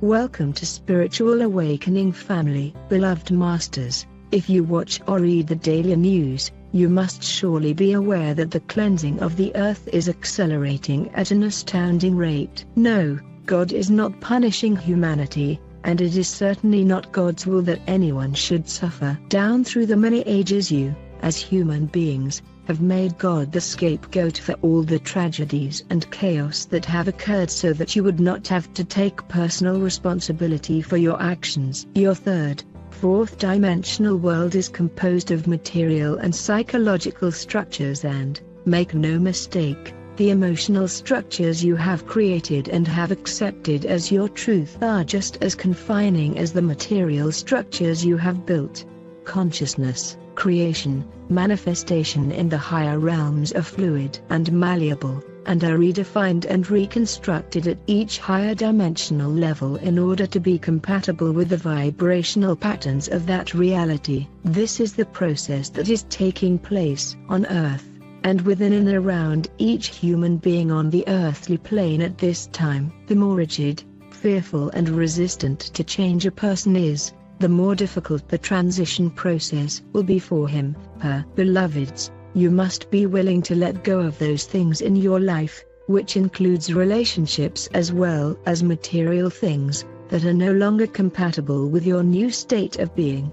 Welcome to Spiritual Awakening family. Beloved Masters, if you watch or read the daily news, you must surely be aware that the cleansing of the earth is accelerating at an astounding rate. No, God is not punishing humanity, and it is certainly not God's will that anyone should suffer. Down through the many ages you, as human beings, have made God the scapegoat for all the tragedies and chaos that have occurred so that you would not have to take personal responsibility for your actions. Your third, fourth dimensional world is composed of material and psychological structures and, make no mistake, the emotional structures you have created and have accepted as your truth are just as confining as the material structures you have built. Consciousness, creation, manifestation in the higher realms are fluid and malleable, and are redefined and reconstructed at each higher dimensional level in order to be compatible with the vibrational patterns of that reality. This is the process that is taking place on Earth, and within and around each human being on the earthly plane at this time. The more rigid, fearful and resistant to change a person is, the more difficult the transition process will be for him, her. Beloveds, you must be willing to let go of those things in your life, which includes relationships as well as material things, that are no longer compatible with your new state of being.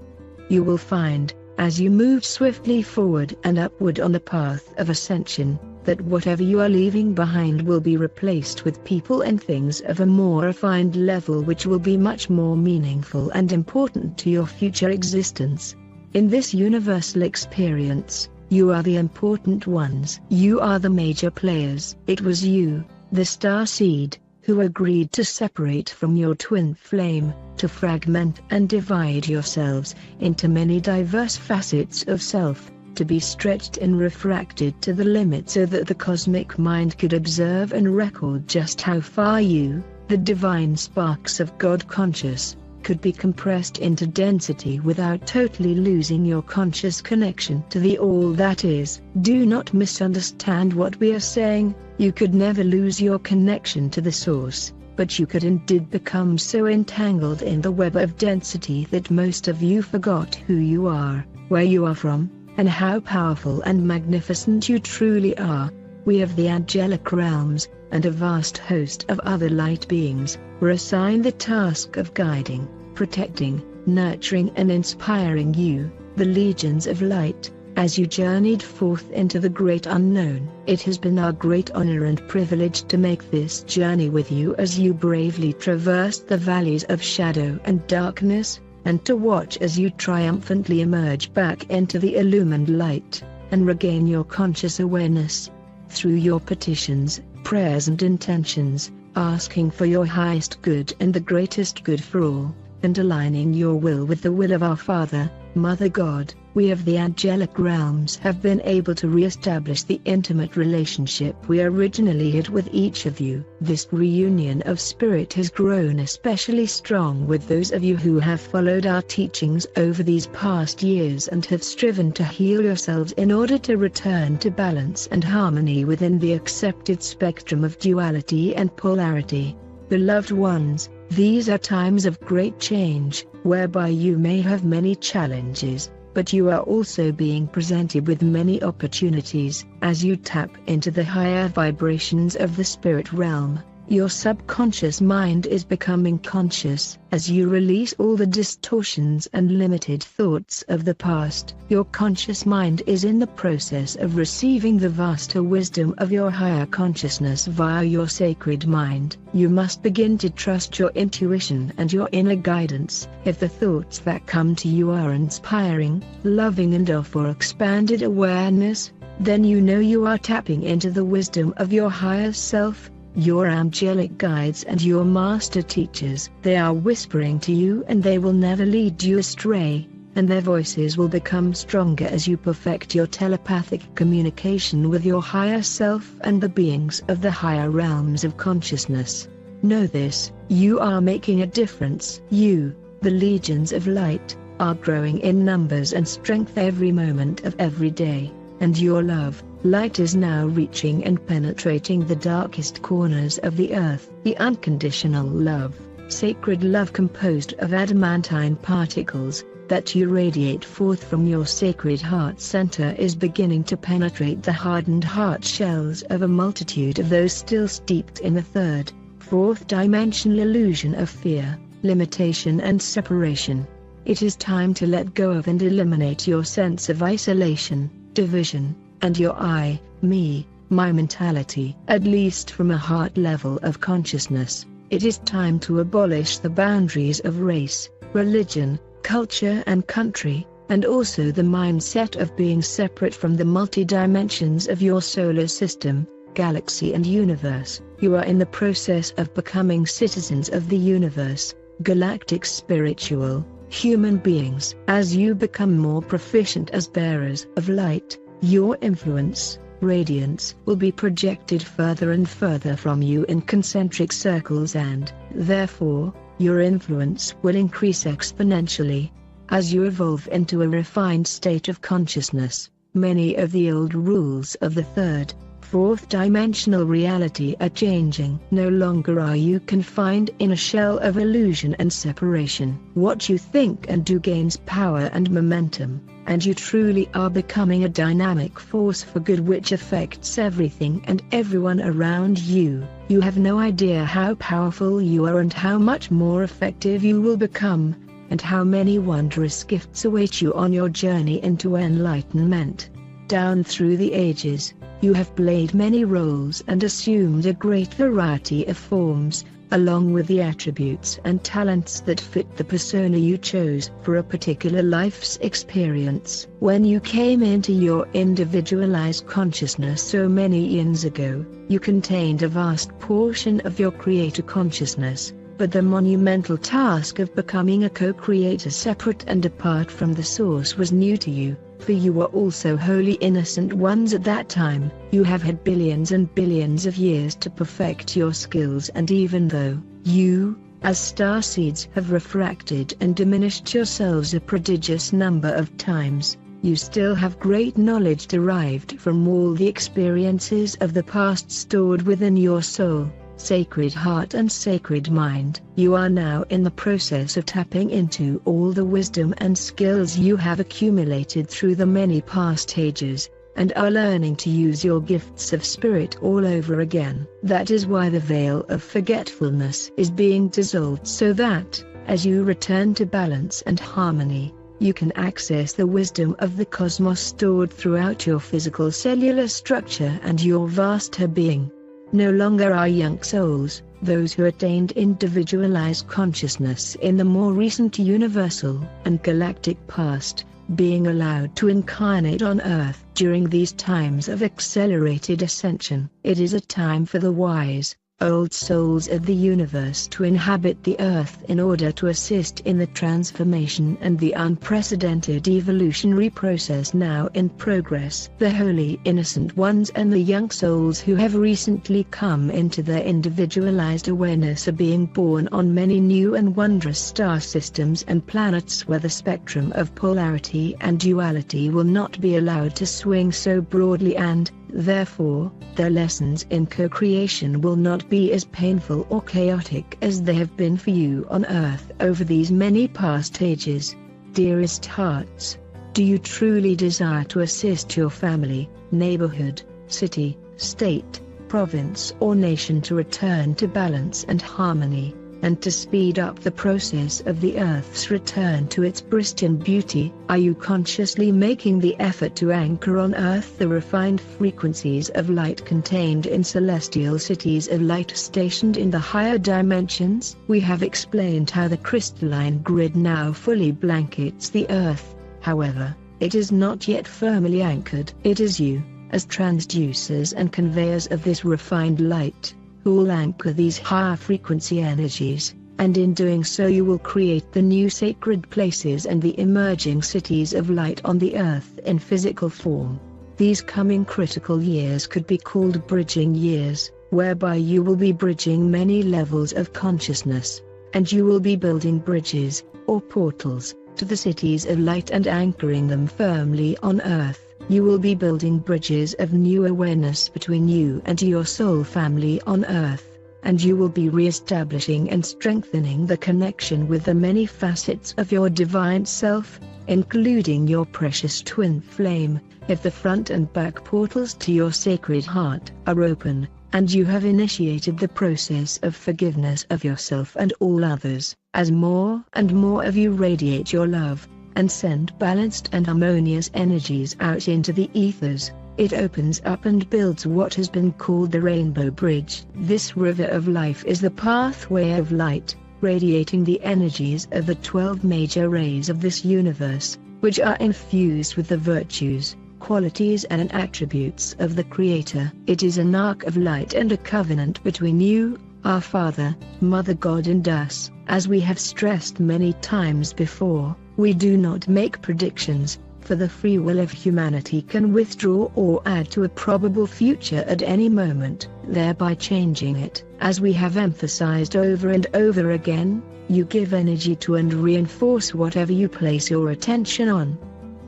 You will find, as you move swiftly forward and upward on the path of ascension, that whatever you are leaving behind will be replaced with people and things of a more refined level which will be much more meaningful and important to your future existence. In this universal experience, you are the important ones. You are the major players. It was you, the star seed, who agreed to separate from your twin flame, to fragment and divide yourselves into many diverse facets of self, to be stretched and refracted to the limit so that the cosmic mind could observe and record just how far you, the divine sparks of God conscious, could be compressed into density without totally losing your conscious connection to the all that is. Do not misunderstand what we are saying. You could never lose your connection to the source, but you could and did become so entangled in the web of density that most of you forgot who you are, where you are from, and how powerful and magnificent you truly are. We of the angelic realms, and a vast host of other light beings, were assigned the task of guiding, protecting, nurturing and inspiring you, the legions of light, as you journeyed forth into the great unknown. It has been our great honor and privilege to make this journey with you as you bravely traversed the valleys of shadow and darkness, and to watch as you triumphantly emerge back into the illumined light, and regain your conscious awareness. Through your petitions, prayers and intentions, asking for your highest good and the greatest good for all, and aligning your will with the will of our Father, Mother God, we of the angelic realms have been able to re-establish the intimate relationship we originally had with each of you. This reunion of spirit has grown especially strong with those of you who have followed our teachings over these past years and have striven to heal yourselves in order to return to balance and harmony within the accepted spectrum of duality and polarity. Beloved ones, these are times of great change, whereby you may have many challenges, but you are also being presented with many opportunities. As you tap into the higher vibrations of the spirit realm, your subconscious mind is becoming conscious. As you release all the distortions and limited thoughts of the past, your conscious mind is in the process of receiving the vaster wisdom of your higher consciousness via your sacred mind. You must begin to trust your intuition and your inner guidance. If the thoughts that come to you are inspiring, loving and offer expanded awareness, then you know you are tapping into the wisdom of your higher self, your angelic guides and your master teachers. They are whispering to you and they will never lead you astray, and their voices will become stronger as you perfect your telepathic communication with your higher self and the beings of the higher realms of consciousness. Know this, you are making a difference. You, the legions of light, are growing in numbers and strength every moment of every day, and your love, light is now reaching and penetrating the darkest corners of the earth. The unconditional love, sacred love composed of adamantine particles, that you radiate forth from your sacred heart center is beginning to penetrate the hardened heart shells of a multitude of those still steeped in the third, fourth dimensional illusion of fear, limitation and separation. It is time to let go of and eliminate your sense of isolation, division, and your I, me, my mentality. At least from a heart level of consciousness, it is time to abolish the boundaries of race, religion, culture and country, and also the mindset of being separate from the multi-dimensions of your solar system, galaxy and universe. You are in the process of becoming citizens of the universe, galactic spiritual, human beings. As you become more proficient as bearers of light, your influence, radiance, will be projected further and further from you in concentric circles and, therefore, your influence will increase exponentially. As you evolve into a refined state of consciousness, many of the old rules of the third, fourth dimensional reality are changing. No longer are you confined in a shell of illusion and separation. What you think and do gains power and momentum, and you truly are becoming a dynamic force for good which affects everything and everyone around you. You have no idea how powerful you are and how much more effective you will become, and how many wondrous gifts await you on your journey into enlightenment. Down through the ages, you have played many roles and assumed a great variety of forms, along with the attributes and talents that fit the persona you chose for a particular life's experience. When you came into your individualized consciousness so many eons ago, you contained a vast portion of your creator consciousness, but the monumental task of becoming a co-creator separate and apart from the source was new to you. For you were also wholly innocent ones at that time. You have had billions and billions of years to perfect your skills, and even though you, as starseeds, have refracted and diminished yourselves a prodigious number of times, you still have great knowledge derived from all the experiences of the past stored within your soul, sacred heart and sacred mind. You are now in the process of tapping into all the wisdom and skills you have accumulated through the many past ages, and are learning to use your gifts of spirit all over again. That is why the veil of forgetfulness is being dissolved, so that, as you return to balance and harmony, you can access the wisdom of the cosmos stored throughout your physical cellular structure and your vaster being. No longer are young souls, those who attained individualized consciousness in the more recent universal and galactic past, being allowed to incarnate on Earth during these times of accelerated ascension. It is a time for the wise, old souls of the universe to inhabit the Earth in order to assist in the transformation and the unprecedented evolutionary process now in progress. The holy innocent ones and the young souls who have recently come into their individualized awareness are being born on many new and wondrous star systems and planets where the spectrum of polarity and duality will not be allowed to swing so broadly, and, therefore, their lessons in co-creation will not be as painful or chaotic as they have been for you on Earth over these many past ages. Dearest hearts, do you truly desire to assist your family, neighborhood, city, state, province or nation to return to balance and harmony, and to speed up the process of the Earth's return to its pristine beauty? Are you consciously making the effort to anchor on Earth the refined frequencies of light contained in celestial cities of light stationed in the higher dimensions? We have explained how the crystalline grid now fully blankets the Earth. However, it is not yet firmly anchored. It is you, as transducers and conveyors of this refined light, who will anchor these higher frequency energies, and in doing so you will create the new sacred places and the emerging cities of light on the Earth in physical form. These coming critical years could be called bridging years, whereby you will be bridging many levels of consciousness, and you will be building bridges, or portals, to the cities of light and anchoring them firmly on Earth. You will be building bridges of new awareness between you and your soul family on Earth. and you will be re-establishing and strengthening the connection with the many facets of your divine self, including your precious twin flame. If the front and back portals to your sacred heart are open, and you have initiated the process of forgiveness of yourself and all others, as more and more of you radiate your love, and send balanced and harmonious energies out into the ethers, it opens up and builds what has been called the Rainbow Bridge. This river of life is the pathway of light, radiating the energies of the 12 major rays of this universe, which are infused with the virtues, qualities and attributes of the Creator. It is an arc of light and a covenant between you, our Father, Mother God and us. As we have stressed many times before, we do not make predictions, for the free will of humanity can withdraw or add to a probable future at any moment, thereby changing it. As we have emphasized over and over again, you give energy to and reinforce whatever you place your attention on.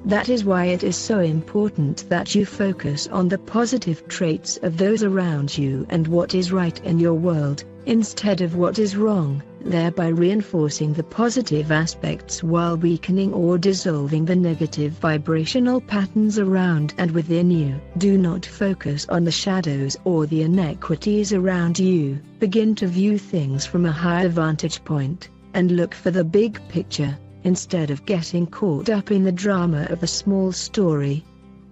That is why it is so important that you focus on the positive traits of those around you and what is right in your world, instead of what is wrong, thereby reinforcing the positive aspects while weakening or dissolving the negative vibrational patterns around and within you. Do not focus on the shadows or the inequities around you. Begin to view things from a higher vantage point, and look for the big picture, instead of getting caught up in the drama of a small story.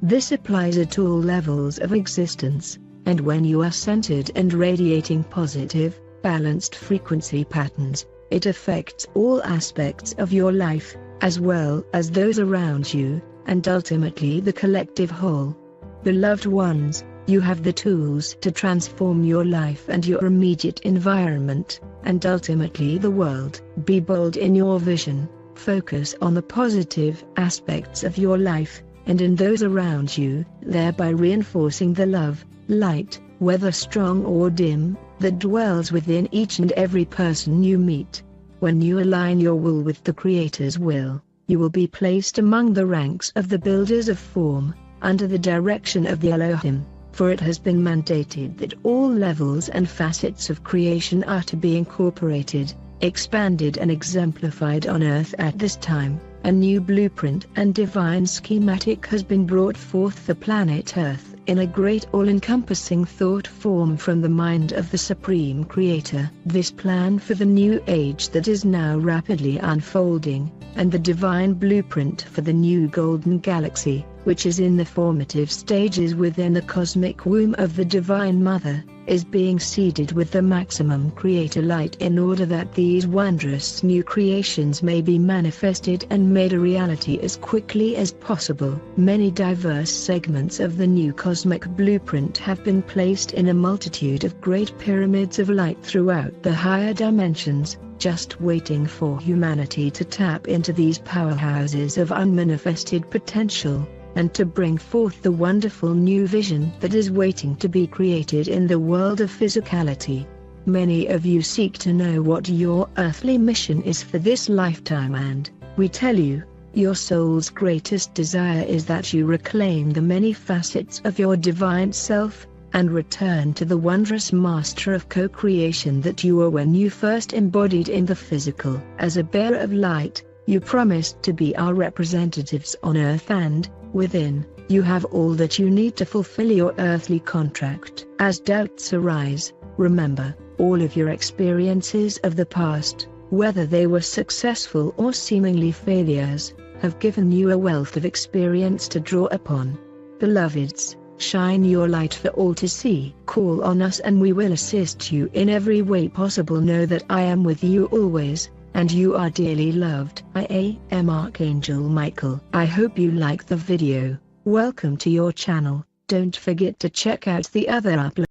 This applies at all levels of existence, and when you are centered and radiating positive, balanced frequency patterns, it affects all aspects of your life, as well as those around you, and ultimately the collective whole. Beloved ones, you have the tools to transform your life and your immediate environment, and ultimately the world. Be bold in your vision. Focus on the positive aspects of your life, and in those around you, thereby reinforcing the love, light, whether strong or dim, that dwells within each and every person you meet. When you align your will with the Creator's will, you will be placed among the ranks of the builders of form, under the direction of the Elohim, for it has been mandated that all levels and facets of creation are to be incorporated, expanded and exemplified on Earth at this time. A new blueprint and divine schematic has been brought forth for planet Earth in a great all-encompassing thought form from the mind of the Supreme Creator. This plan for the new age that is now rapidly unfolding, and the divine blueprint for the new golden galaxy, which is in the formative stages within the cosmic womb of the Divine Mother, is being seeded with the maximum creator light in order that these wondrous new creations may be manifested and made a reality as quickly as possible. Many diverse segments of the new cosmic blueprint have been placed in a multitude of great pyramids of light throughout the higher dimensions, just waiting for humanity to tap into these powerhouses of unmanifested potential, and to bring forth the wonderful new vision that is waiting to be created in the world of physicality. Many of you seek to know what your earthly mission is for this lifetime, and we tell you, your soul's greatest desire is that you reclaim the many facets of your divine self, and return to the wondrous master of co-creation that you were when you first embodied in the physical. As a bearer of light, you promised to be our representatives on earth, and within, you have all that you need to fulfill your earthly contract. As doubts arise, remember, all of your experiences of the past, whether they were successful or seemingly failures, have given you a wealth of experience to draw upon. Beloveds, shine your light for all to see. Call on us and we will assist you in every way possible. Know that I am with you always, and you are dearly loved. I am Archangel Michael. I hope you liked the video. Welcome to your channel. Don't forget to check out the other uploads.